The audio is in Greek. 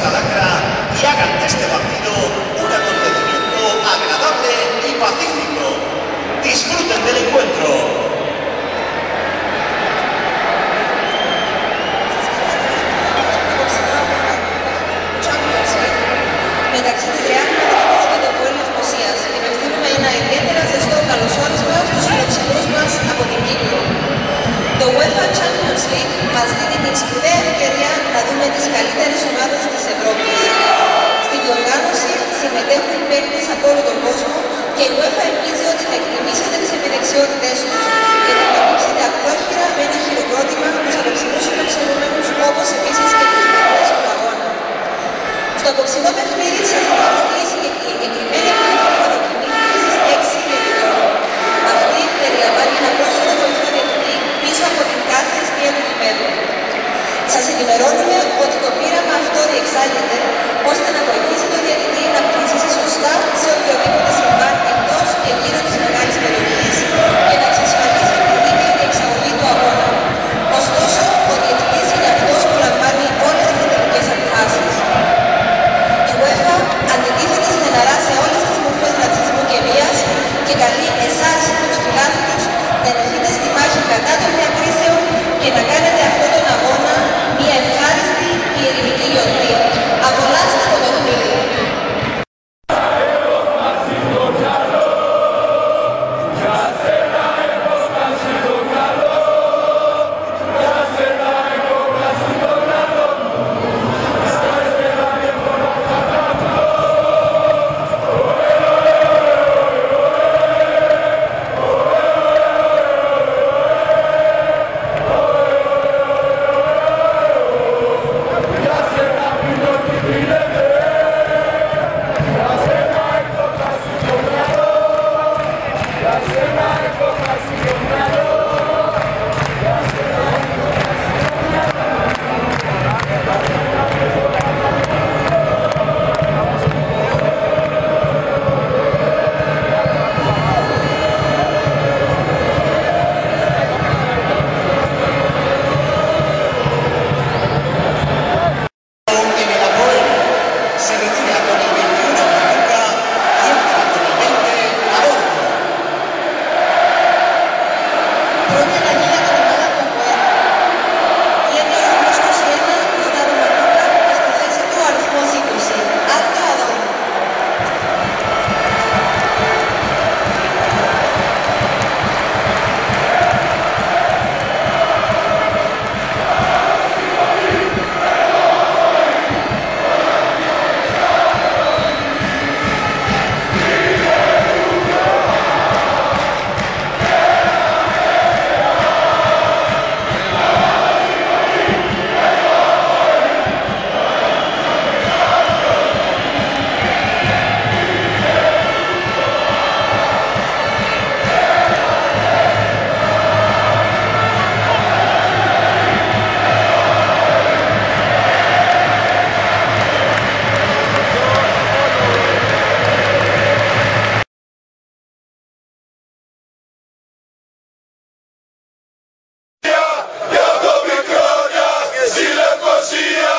la lacra y hagan de este partido un acontecimiento agradable y pacífico. Disfruten del encuentro. μεταξύ της Real Madrid και του Απόλλωνα Νικοσίας. Επευθύνουμε ένα ιδιαίτερα ζεστό καλωσόρισμα στους φιλοξενούς μας από την Κύπρο. Το UEFA Champions League μας δίνει την σπουδαία ευκαιρία να δούμε τις καλύτερες ομάδες της Ευρώπης. Στην διοργάνωση συμμετέχουν παίκτες από όλο τον κόσμο και η UEFA ελπίζει ότι θα εκτιμήσετε τις επιδεξιότητές τους και θα καλύψετε απλόχειρα με ένα χειροκρότημα τους απόψινούς φιλοξενούμενους, όπως επίσης και τους παίκτες του αγώνα. Στο απόψινό παιχνίδι σας θα στήσει και η εγκεκριμένη πληροφορία δοκιμή στις 6 Ιανουαρίου. Αυτή περιλαμβάνει ένα πρόσωπο βοηθό διαιτητή πίσω από την κάθε αιστεία του γηπέδου. Σας ενημερώνουμε ότι το πείραμα αυτό διεξάγεται ώστε να βοηθήσει τον διαιτητή να ψηφίσει σωστά σε οποιοδήποτε συμβάν εκτός και γύρω της μεγάλης περιοχής και να εξασφαλίσει τη δίκαιη διεξαγωγή του αγώνα. Ωστόσο, ο διαιτητής είναι αυτός που λαμβάνει όλες τις τελικές αποφάσεις. Η UEFA αντιτίθεται στεναρά σε όλες τις μορφές ρατσισμού και βίας και καλεί εσάς, τους φιλάθλους, να ενωθείτε στη μάχη κατά των διακρίσεων και να κάνετε αυτόν τον αγώνα μια ευχάριστη και ειρηνική γιορτή. Απολαύστε το παιχνίδι. Στη Λευκοσία